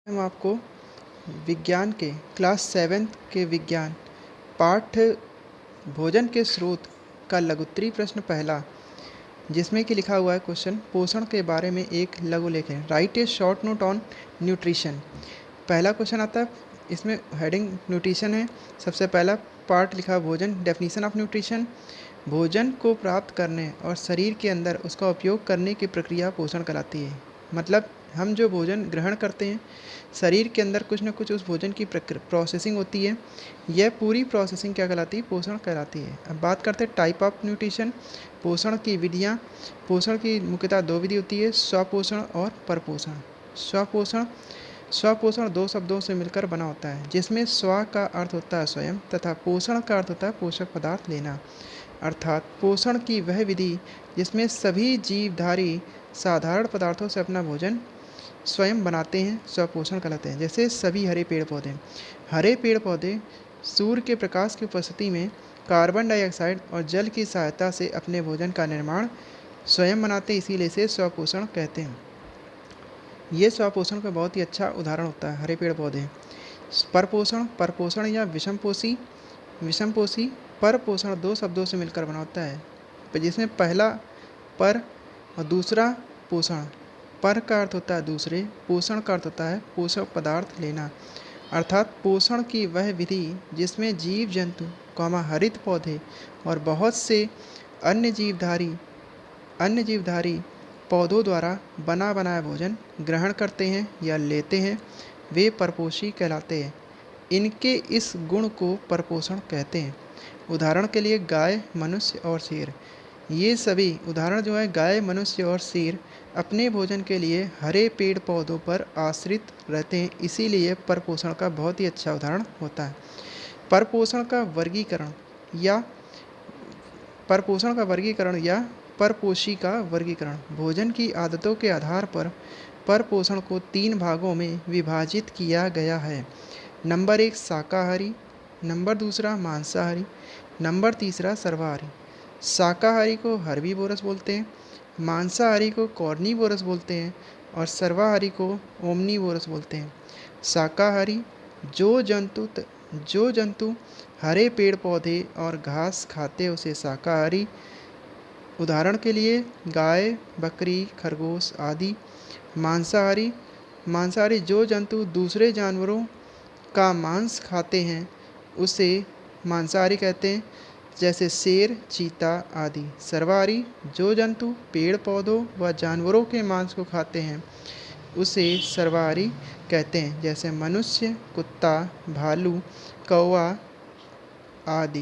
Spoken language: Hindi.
हम आपको विज्ञान के क्लास 7 के विज्ञान पाठ भोजन के स्रोत का लघुत्तरी प्रश्न पहला, जिसमें कि लिखा हुआ है क्वेश्चन पोषण के बारे में एक लघु लेख है। Right A short note on nutrition. पहला क्वेश्चन आता है, इसमें हेडिंग न्यूट्रिशन है। सबसे पहला पार्ट लिखा है भोजन। डेफिनेशन ऑफ न्यूट्रिशन, भोजन को प्राप्त करने और शरीर के अंदर उसका उपयोग करने की प्रक्रिया पोषण कहलाती है। मतलब हम जो भोजन ग्रहण करते हैं, शरीर के अंदर कुछ न कुछ उस भोजन की प्रोसेसिंग होती है। यह पूरी प्रोसेसिंग क्या कहलाती है? पोषण कहलाती है। अब बात करते हैं टाइप ऑफ न्यूट्रिशन, पोषण की विधियाँ। पोषण की मुख्यतः दो विधि होती है, स्वपोषण और परपोषण। स्वपोषण दो शब्दों से मिलकर बना होता है, जिसमें स्व का अर्थ होता है स्वयं तथा पोषण का अर्थ होता है पोषक पदार्थ लेना। अर्थात पोषण की वह विधि जिसमें सभी जीवधारी साधारण पदार्थों से अपना भोजन स्वयं बनाते हैं, स्वपोषण कहलाते हैं। जैसे सभी हरे पेड़ पौधे सूर्य के प्रकाश की उपस्थिति में कार्बन डाइऑक्साइड और जल की सहायता से अपने भोजन का निर्माण स्वयं बनाते हैं, इसीलिए इसे स्वपोषण कहते हैं। ये स्वपोषण का बहुत ही अच्छा उदाहरण होता है हरे पेड़ पौधे। परपोषण या विषमपोषी परपोषण दो शब्दों से मिलकर बना होता है, जिसमें पहला पर और दूसरा पोषण। पर का अर्थ होता है दूसरे, पोषण का अर्थ होता है पोषक पदार्थ लेना। अर्थात पोषण की वह विधि जिसमें जीव जंतु हरित पौधे और बहुत से अन्य जीवधारी पौधों द्वारा बनाया भोजन ग्रहण करते हैं या लेते हैं, वे परपोषी कहलाते हैं। इनके इस गुण को परपोषण कहते हैं। उदाहरण के लिए गाय, मनुष्य और शेर। ये सभी उदाहरण जो है गाय, मनुष्य और शेर अपने भोजन के लिए हरे पेड़ पौधों पर आश्रित रहते हैं, इसीलिए परपोषण का बहुत ही अच्छा उदाहरण होता है। परपोषण का वर्गीकरण या परपोषी का वर्गीकरण। भोजन की आदतों के आधार पर परपोषण को 3 भागों में विभाजित किया गया है। नंबर 1 शाकाहारी, नंबर 2 मांसाहारी, नंबर 3 सर्वाहारी। शाकाहारी को हर्बीवोरस बोलते हैं, मांसाहारी को कॉर्निवोरस बोलते हैं और सर्वाहारी को ओमनीवोरस बोलते हैं। शाकाहारी, जो जंतु हरे पेड़ पौधे और घास खाते हैं उसे शाकाहारी। उदाहरण के लिए गाय, बकरी, खरगोश आदि। मांसाहारी जो जंतु दूसरे जानवरों का मांस खाते हैं उसे मांसाहारी कहते हैं, जैसे शेर, चीता आदि। सर्वाहारी जो जंतु पेड़ पौधों व जानवरों के मांस को खाते हैं उसे सर्वाहारी कहते हैं, जैसे मनुष्य, कुत्ता, भालू, कौवा आदि।